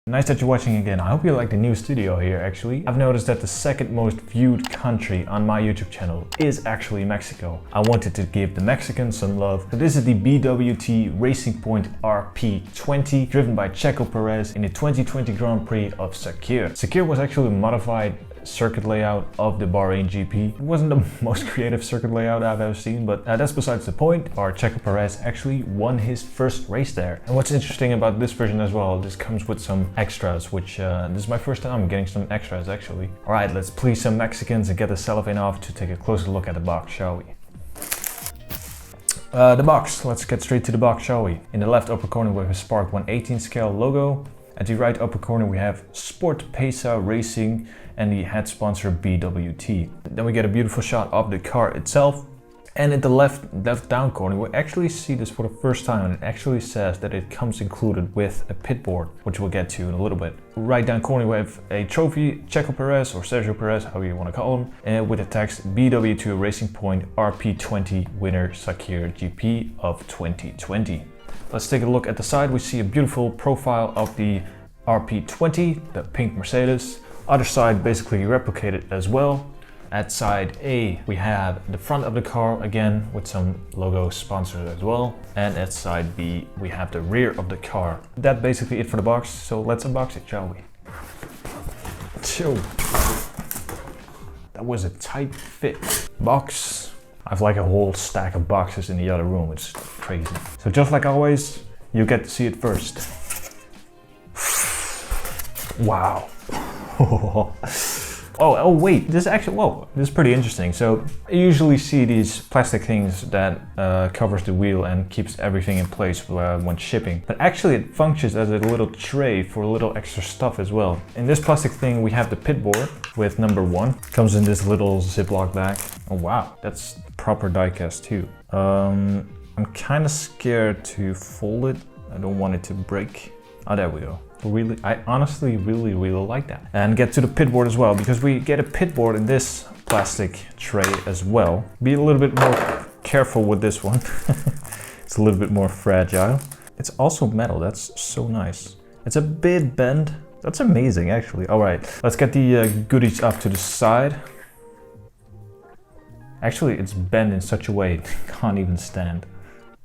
Nice that you're watching again. I hope you like the new studio here actually. I've noticed that the second most viewed country on my YouTube channel is actually Mexico. I wanted to give the Mexicans some love. So this is the BWT Racing Point RP20 driven by Sergio Pérez in the 2020 Grand Prix of Sakhir. Sakhir was actually a modified circuit layout of the Bahrain GP. It wasn't the most creative circuit layout I've ever seen, but that's besides the point. Our Sergio Pérez actually won his first race there. And what's interesting about this version as well, this comes with some extras, which this is my first time getting some extras actually. Alright, let's please some Mexicans and get the cellophane off to take a closer look at the box, shall we? The box, let's get straight to the box, shall we? In the left upper corner we have a Spark 118 scale logo. At the right upper corner we have Sport Pesa Racing and the head sponsor BWT. Then we get a beautiful shot of the car itself. And in the left down corner we actually see this for the first time, and it actually says that it comes included with a pit board, which we'll get to in a little bit. Right down corner we have a trophy, Sergio Pérez or Sergio Pérez, however you want to call him, and with the text BWT Racing Point RP20 winner Sakhir GP of 2020. Let's take a look at the side. We see a beautiful profile of the RP20, the pink Mercedes. Other side basically replicated as well. At side A we have the front of the car again with some logo sponsors as well. And at side B we have the rear of the car. That's basically it for the box, so let's unbox it, shall we? So, that was a tight fit. Box. I have like a whole stack of boxes in the other room, it's crazy. So just like always, you get to see it first. Wow. Oh wait, this actually, whoa, this is pretty interesting. So I usually see these plastic things that covers the wheel and keeps everything in place when shipping. But actually it functions as a little tray for a little extra stuff as well. In this plastic thing we have the pit board with number 1. Comes in this little Ziploc bag. Oh wow, that's proper die-cast too. I'm kind of scared to fold it. I don't want it to break. Oh, there we go. Really, I honestly really like that. And get to the pit board as well, because we get a pit board in this plastic tray as well. Be a little bit more careful with this one. It's a little bit more fragile. It's also metal, that's so nice. It's a bit bent. That's amazing actually. All right, let's get the goodies up to the side. Actually, it's bent in such a way it can't even stand.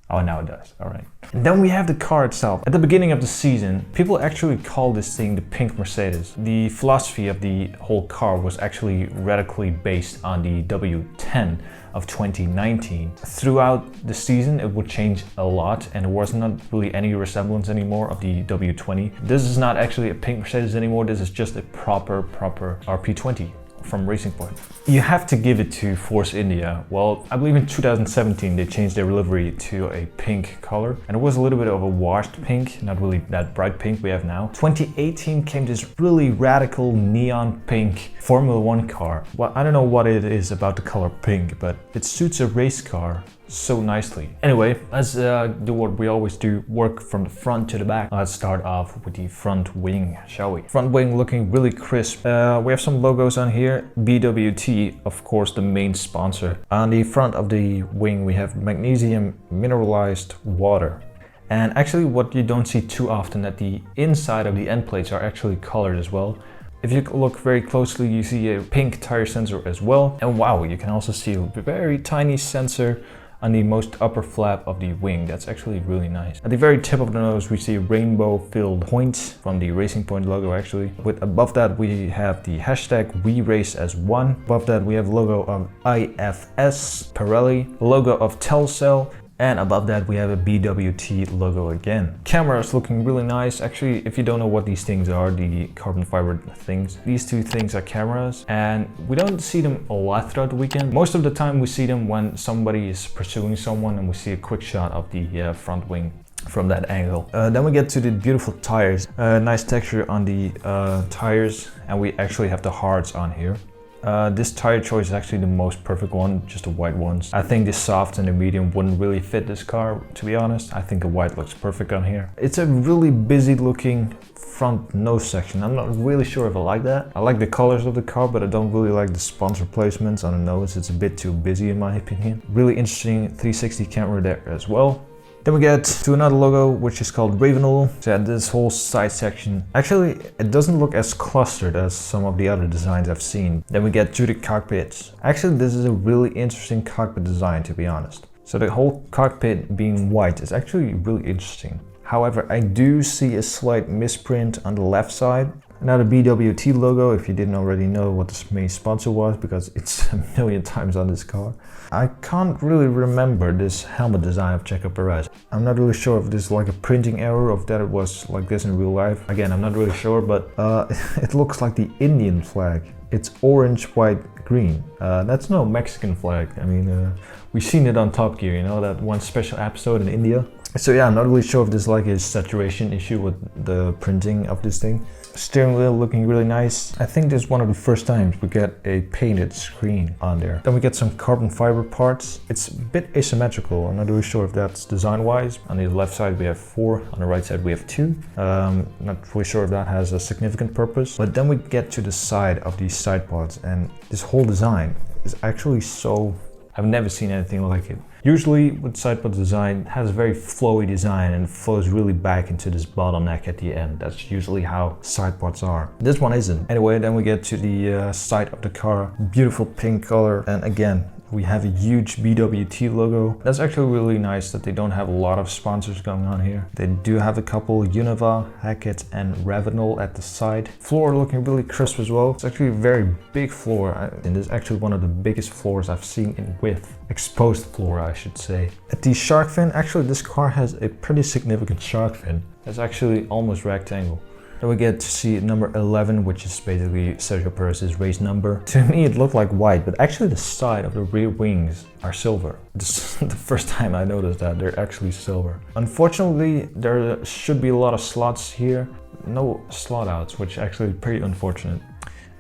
Oh, now it does, all right. And then we have the car itself. At the beginning of the season, people actually call this thing the pink Mercedes. The philosophy of the whole car was actually radically based on the W10 of 2019. Throughout the season, it would change a lot and there was not really any resemblance anymore of the W20. This is not actually a pink Mercedes anymore, this is just a proper RP20. From Racing Point. You have to give it to Force India. Well, I believe in 2017 they changed their livery to a pink color, and it was a little bit of a washed pink, not really that bright pink we have now. 2018 came this really radical neon pink Formula 1 car. Well, I don't know what it is about the color pink, but it suits a race car so nicely. Anyway, let's do what we always do, work from the front to the back. Let's start off with the front wing, shall we? Front wing looking really crisp. We have some logos on here. BWT, of course, the main sponsor. On the front of the wing we have magnesium mineralized water. And actually what you don't see too often, that the inside of the end plates are actually colored as well. If you look very closely, you see a pink tire sensor as well. And wow, you can also see a very tiny sensor on the most upper flap of the wing. That's actually really nice. At the very tip of the nose we see a rainbow filled point from the Racing Point logo actually. With above that we have the hashtag WeRaceAs1. Above that we have logo of IFS Pirelli, logo of Telcel, and above that we have a BWT logo again. Camera is looking really nice. Actually, if you don't know what these things are, the carbon fiber things, these two things are cameras, and we don't see them a lot throughout the weekend. Most of the time we see them when somebody is pursuing someone and we see a quick shot of the front wing from that angle. Then we get to the beautiful tires. Nice texture on the tires, and we actually have the hards on here. This tire choice is actually the most perfect one, just the white ones. I think the soft and the medium wouldn't really fit this car, to be honest. I think the white looks perfect on here. It's a really busy looking front nose section. I'm not really sure if I like that. I like the colors of the car, but I don't really like the sponsor placements on the nose. It's a bit too busy in my opinion. Really interesting 360 camera there as well. Then we get to another logo, which is called Ravenol. So yeah, this whole side section, actually, it doesn't look as clustered as some of the other designs I've seen. Then we get to the cockpits. Actually, this is a really interesting cockpit design, to be honest. So the whole cockpit being white is actually really interesting. However, I do see a slight misprint on the left side. Another BWT logo, if you didn't already know what the main sponsor was, because it's a million times on this car. I can't really remember this helmet design of Sergio Pérez. I'm not really sure if this is like a printing error or if that it was like this in real life. Again, I'm not really sure, but it looks like the Indian flag. It's orange, white, green. That's no Mexican flag. I mean, we've seen it on Top Gear, you know, that one special episode in India. So yeah, I'm not really sure if there's like a saturation issue with the printing of this thing. Steering wheel looking really nice. I think this is one of the first times we get a painted screen on there. Then we get some carbon fiber parts. It's a bit asymmetrical. I'm not really sure if that's design wise. On the left side we have 4, on the right side we have 2. Not really sure if that has a significant purpose. But then we get to the side of these side pods, and this whole design is actually so... I've never seen anything like it. Usually with side pod design, it has a very flowy design and flows really back into this bottleneck at the end. That's usually how side pods are. This one isn't. Anyway, then we get to the side of the car. Beautiful pink color, and again, we have a huge BWT logo. That's actually really nice that they don't have a lot of sponsors going on here. They do have a couple, Univa, Hackett and Ravenol at the side. Floor looking really crisp as well. It's actually a very big floor, and it's actually one of the biggest floors I've seen in width. Exposed floor, I should say. At the shark fin, actually this car has a pretty significant shark fin. It's actually almost rectangle. Then we get to see number 11, which is basically Sergio Pérez's race number. To me it looked like white, but actually the side of the rear wings are silver. This is the first time I noticed that they're actually silver. Unfortunately, there should be a lot of slots here. No slot outs, which is actually pretty unfortunate.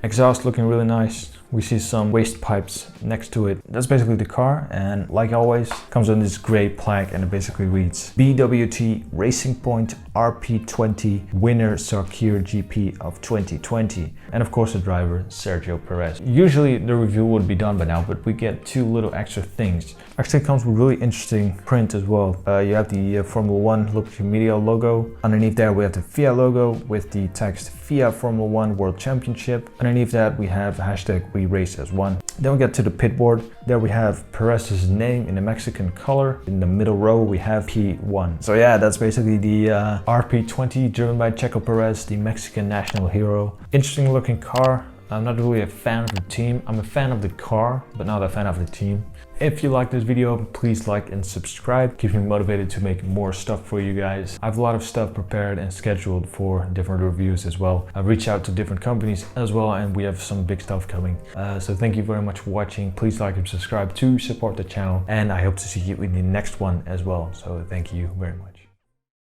Exhaust looking really nice. We see some waste pipes next to it. That's basically the car, and like always, comes on this gray plaque, and it basically reads BWT Racing Point RP20 winner Sakhir GP of 2020. And of course the driver, Sergio Pérez. Usually the review would be done by now, but we get 2 little extra things. Actually, it comes with really interesting print as well. You have the Formula 1 Liberty Media logo. Underneath there we have the FIA logo with the text FIA Formula 1 World Championship. Underneath that we have hashtag We Race as One. Then we get to the pitboard. There we have Perez's name in the Mexican color. In the middle row we have P1. So yeah, that's basically the RP20 driven by Sergio Pérez, the Mexican national hero. Interesting looking car. I'm not really a fan of the team. I'm a fan of the car, but not a fan of the team. If you like this video, please like and subscribe. Keeps me motivated to make more stuff for you guys. I have a lot of stuff prepared and scheduled for different reviews as well. I've reached out to different companies as well, and we have some big stuff coming. So thank you very much for watching. Please like and subscribe to support the channel, and I hope to see you in the next one as well. So thank you very much.